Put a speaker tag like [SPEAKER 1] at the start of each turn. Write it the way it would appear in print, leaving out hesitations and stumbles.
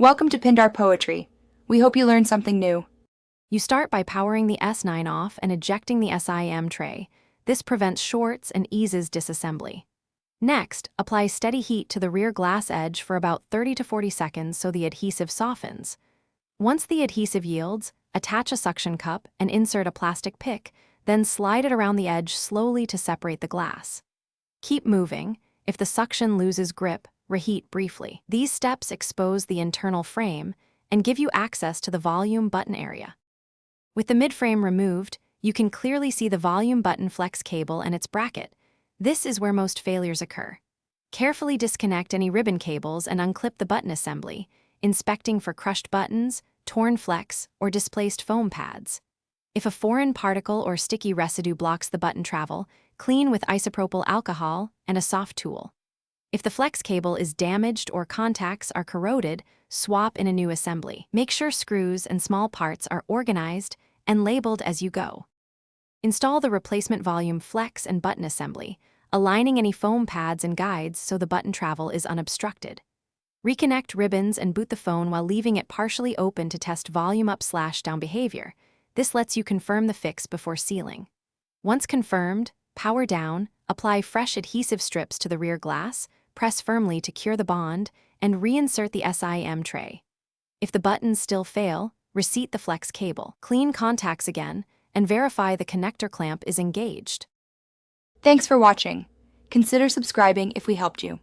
[SPEAKER 1] Welcome to Pindar Poetry. We hope you learned something new.
[SPEAKER 2] You start by powering the S9 off and ejecting the SIM tray. This prevents shorts and eases disassembly. Next, apply steady heat to the rear glass edge for about 30 to 40 seconds so the adhesive softens. Once the adhesive yields, attach a suction cup and insert a plastic pick, then slide it around the edge slowly to separate the glass. Keep moving. If the suction loses grip, reheat briefly. These steps expose the internal frame and give you access to the volume button area. With the midframe removed, you can clearly see the volume button flex cable and its bracket. This is where most failures occur. Carefully disconnect any ribbon cables and unclip the button assembly, inspecting for crushed buttons, torn flex, or displaced foam pads. If a foreign particle or sticky residue blocks the button travel, clean with isopropyl alcohol and a soft tool. If the flex cable is damaged or contacts are corroded, swap in a new assembly. Make sure screws and small parts are organized and labeled as you go. Install the replacement volume flex and button assembly, aligning any foam pads and guides so the button travel is unobstructed. Reconnect ribbons and boot the phone while leaving it partially open to test volume up/down behavior. This lets you confirm the fix before sealing. Once confirmed, power down, apply fresh adhesive strips to the rear glass, press firmly to cure the bond, and reinsert the SIM tray. If the buttons still fail, reseat the flex cable, clean contacts again, and verify the connector clamp is engaged.
[SPEAKER 1] Thanks for watching. Consider subscribing if we helped you.